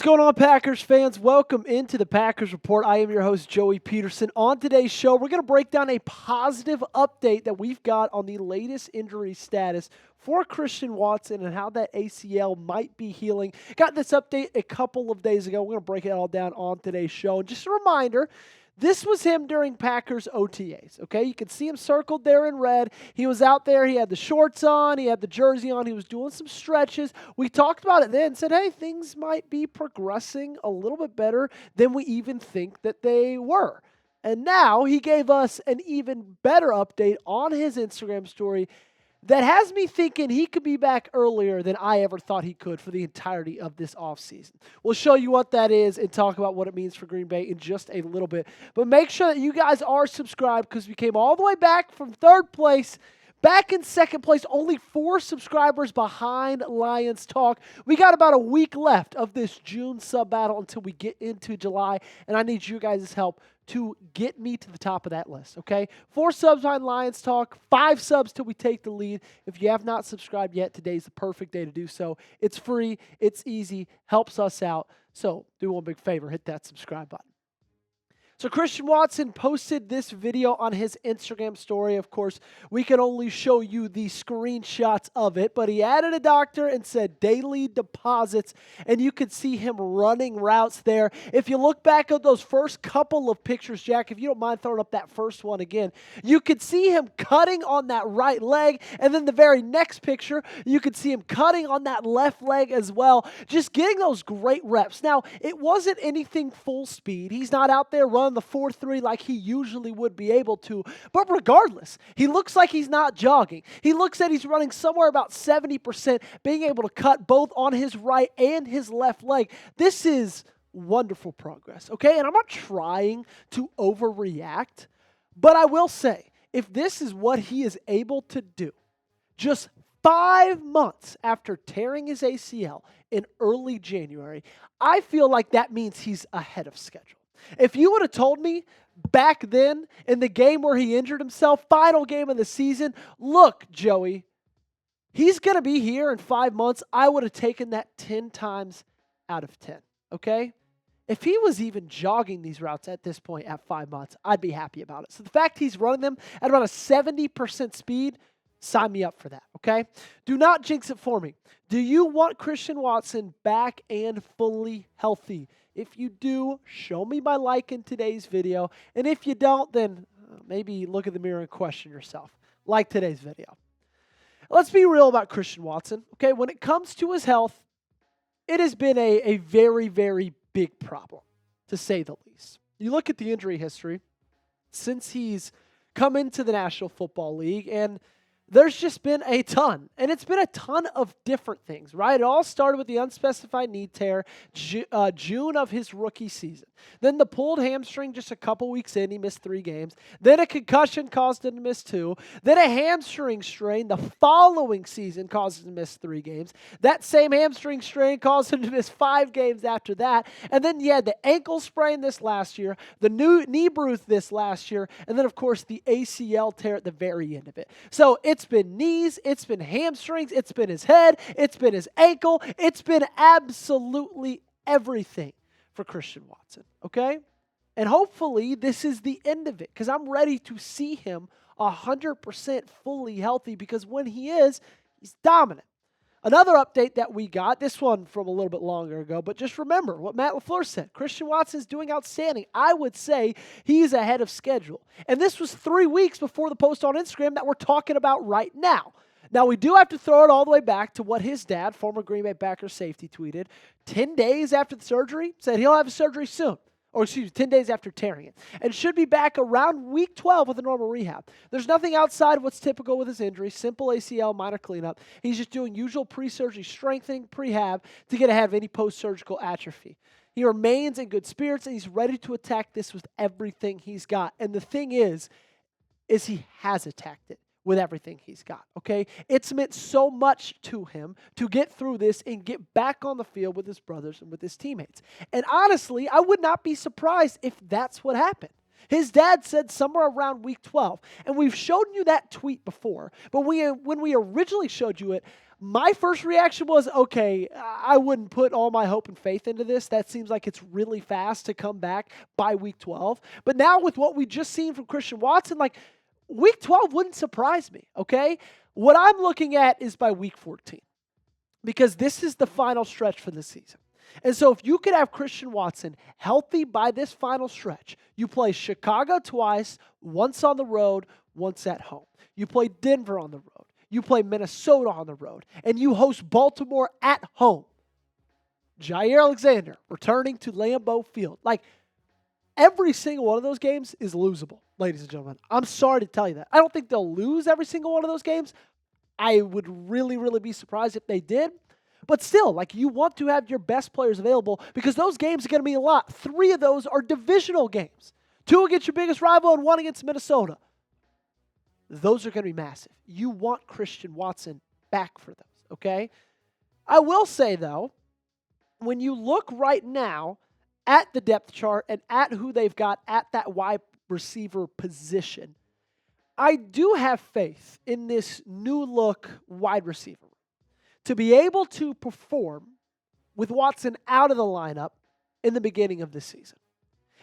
going on, Packers fans? Welcome into the Packers Report. I am your host, Joey Petersen. On today's show, we're going to break down a positive update that we've got on the latest injury status for Christian Watson and how that ACL might be healing. Got this update a couple of days ago. We're going to break it all down on today's show. And just a reminder, this was him during Packers OTAs, okay? You can see him circled there in red. He was out there. He had the shorts on. He had the jersey on. He was doing some stretches. We talked about it then and said, hey, things might be progressing a little bit better than we even think that they were. And now he gave us an even better update on his Instagram story that has me thinking he could be back earlier than I ever thought he could for the entirety of this offseason. We'll show you what that is and talk about what it means for Green Bay in just a little bit. But make sure that you guys are subscribed because we came all the way back from third place, back in second place, only 4 subscribers behind Lions Talk. We got about a week left of this June sub battle until we get into July, and I need you guys' help to get me to the top of that list, okay? 4 subs behind Lions Talk, 5 subs till we take the lead. If you have not subscribed yet, today's the perfect day to do so. It's free, it's easy, helps us out. So do one big favor, hit that subscribe button. So Christian Watson posted this video on his Instagram story. Of course, we can only show you the screenshots of it, but he added a doctor and said daily deposits, and you could see him running routes there. If you look back at those first couple of pictures, Jack, if you don't mind throwing up that first one again, you could see him cutting on that right leg, and then the very next picture, you could see him cutting on that left leg as well, just getting those great reps. Now, it wasn't anything full speed. He's not out there running the 4.3 like he usually would be able to. But regardless, he looks like he's not jogging. He looks like he's running somewhere about 70%, being able to cut both on his right and his left leg. This is wonderful progress, okay? And I'm not trying to overreact, but I will say, if this is what he is able to do, just 5 months after tearing his ACL in early January, I feel like that means he's ahead of schedule. If you would have told me back then in the game where he injured himself, final game of the season, look, Joey, he's going to be here in 5 months, I would have taken that 10 times out of 10, okay? If he was even jogging these routes at this point at 5 months, I'd be happy about it. So the fact he's running them at about a 70% speed, sign me up for that, okay? Do not jinx it for me. Do you want Christian Watson back and fully healthy? If you do, show me by liking today's video. And if you don't, then maybe look at the mirror and question yourself. Like today's video. Let's be real about Christian Watson, okay? When it comes to his health, it has been a very, very big problem, to say the least. You look at the injury history since he's come into the National Football League, and there's just been a ton, and it's been a ton of different things, right? It all started with the unspecified knee tear, June of his rookie season. Then the pulled hamstring just a couple weeks in, he missed 3 games. Then a concussion caused him to miss 2. Then a hamstring strain the following season caused him to miss 3 games. That same hamstring strain caused him to miss 5 games after that. And then you had the ankle sprain this last year, the new knee bruise this last year, and then, of course, the ACL tear at the very end of it. So it's been knees, it's been hamstrings, it's been his head, it's been his ankle, it's been absolutely everything for Christian Watson, okay? And hopefully this is the end of it because I'm ready to see him 100% fully healthy because when he is, he's dominant. Another update that we got, this one from a little bit longer ago, but just remember what Matt LaFleur said. Christian Watson is doing outstanding. I would say he's ahead of schedule. And this was 3 weeks before the post on Instagram that we're talking about right now. Now, we do have to throw it all the way back to what his dad, former Green Bay Packers safety, tweeted 10 days after the surgery, said he'll have a surgery soon. Or 10 days after tearing it, and should be back around week 12 with a normal rehab. There's nothing outside of what's typical with his injury, simple ACL, minor cleanup. He's just doing usual pre-surgery strengthening, prehab, to get ahead of any post-surgical atrophy. He remains in good spirits, and he's ready to attack this with everything he's got. And the thing is he has attacked it with everything he's got, okay? It's meant so much to him to get through this and get back on the field with his brothers and with his teammates. And honestly, I would not be surprised if that's what happened. His dad said somewhere around week 12. And we've shown you that tweet before. But when we originally showed you it, my first reaction was, okay, I wouldn't put all my hope and faith into this. That seems like it's really fast to come back by week 12. But now with what we just seen from Christian Watson, like week 12 wouldn't surprise me, okay? What I'm looking at is by week 14 because this is the final stretch for the season. And so if you could have Christian Watson healthy by this final stretch, you play Chicago twice, once on the road, once at home. You play Denver on the road. You play Minnesota on the road. And you host Baltimore at home. Jair Alexander returning to Lambeau Field. Like, every single one of those games is losable, ladies and gentlemen. I'm sorry to tell you that. I don't think they'll lose every single one of those games. I would really, really be surprised if they did. But still, like, you want to have your best players available because those games are going to mean a lot. 3 of those are divisional games. 2 against your biggest rival and 1 against Minnesota. Those are going to be massive. You want Christian Watson back for those, okay? I will say, though, when you look right now at the depth chart and at who they've got at that wide receiver position, I do have faith in this new look wide receiver to be able to perform with Watson out of the lineup in the beginning of this season.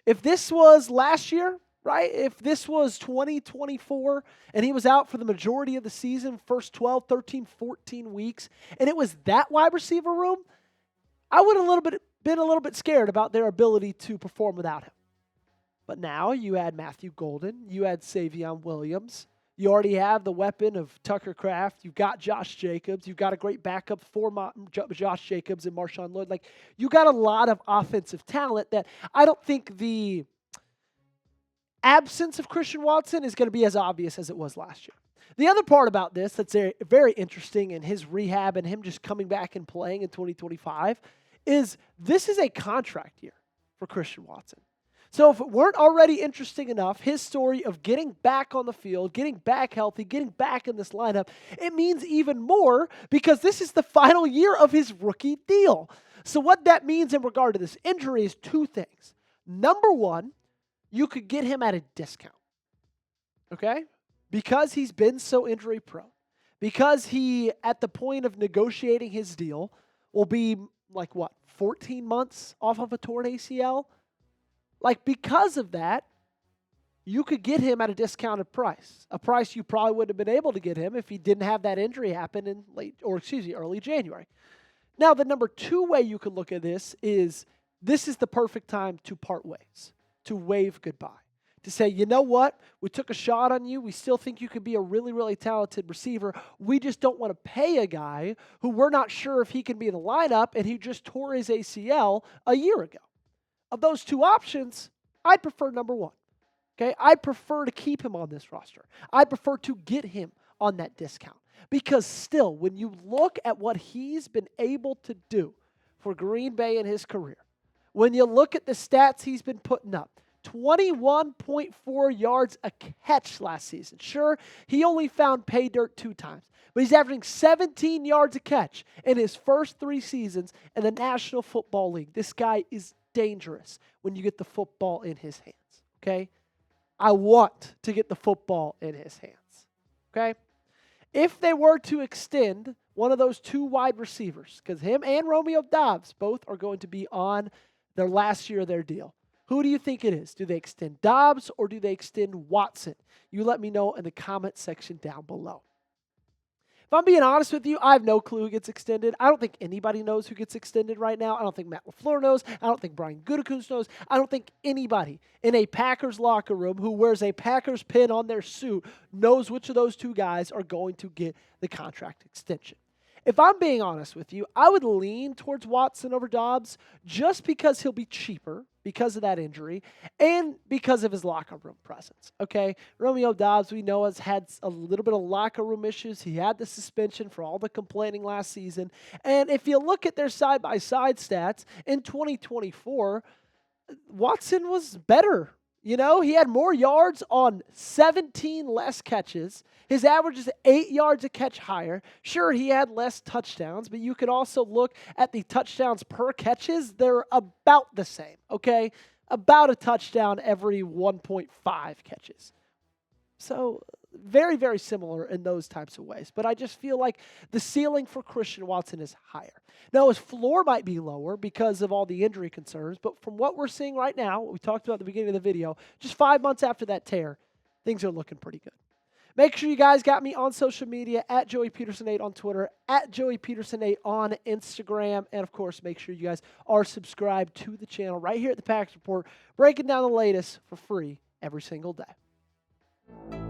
If this was last year, right? If this was 2024 and he was out for the majority of the season, first 12, 13, 14 weeks, and it was that wide receiver room, I would have been a little bit scared about their ability to perform without him. But now you add Matthew Golden, you add Savion Williams, you already have the weapon of Tucker Kraft, you've got Josh Jacobs, you've got a great backup for Josh Jacobs and Marshawn Lloyd. Like, you got a lot of offensive talent that I don't think the absence of Christian Watson is going to be as obvious as it was last year. The other part about this that's very, very interesting in his rehab and him just coming back and playing in 2025 is this is a contract year for Christian Watson. So if it weren't already interesting enough, his story of getting back on the field, getting back healthy, getting back in this lineup, it means even more because this is the final year of his rookie deal. So what that means in regard to this injury is 2 things. Number one, you could get him at a discount, okay? Because he's been so injury prone. Because he, at the point of negotiating his deal, will be 14 months off of a torn ACL? Like, because of that, you could get him at a discounted price, a price you probably wouldn't have been able to get him if he didn't have that injury happen in early January. Now, the number 2 way you could look at this is the perfect time to part ways, to wave goodbye, to say, you know what, we took a shot on you. We still think you could be a really, really talented receiver. We just don't want to pay a guy who we're not sure if he can be in the lineup and he just tore his ACL a year ago. Of those 2 options, I'd prefer number 1. Okay, I'd prefer to keep him on this roster. I'd prefer to get him on that discount. Because still, when you look at what he's been able to do for Green Bay in his career, when you look at the stats he's been putting up, 21.4 yards a catch last season. Sure, he only found pay dirt 2 times, but he's averaging 17 yards a catch in his first 3 seasons in the National Football League. This guy is dangerous when you get the football in his hands, okay? I want to get the football in his hands, okay? If they were to extend one of those 2 wide receivers, because him and Romeo Dobs both are going to be on their last year of their deal, who do you think it is? Do they extend Dobbs or do they extend Watson? You let me know in the comment section down below. If I'm being honest with you, I have no clue who gets extended. I don't think anybody knows who gets extended right now. I don't think Matt LaFleur knows. I don't think Brian Gutekunst knows. I don't think anybody in a Packers locker room who wears a Packers pin on their suit knows which of those 2 guys are going to get the contract extension. If I'm being honest with you, I would lean towards Watson over Dobbs just because he'll be cheaper because of that injury and because of his locker room presence, okay? Romeo Dobbs, we know, has had a little bit of locker room issues. He had the suspension for all the complaining last season. And if you look at their side-by-side stats, in 2024, Watson was better. You know, he had more yards on 17 less catches. His average is 8 yards a catch higher. Sure, he had less touchdowns, but you could also look at the touchdowns per catches. They're about the same, okay? about a touchdown every 1.5 catches. So very, very similar in those types of ways. But I just feel like the ceiling for Christian Watson is higher. Now, his floor might be lower because of all the injury concerns, but from what we're seeing right now, what we talked about at the beginning of the video, just 5 months after that tear, things are looking pretty good. Make sure you guys got me on social media, at Joey Petersen8 on Twitter, at Joey Petersen8 on Instagram, and of course, make sure you guys are subscribed to the channel right here at the Packers Report, breaking down the latest for free every single day.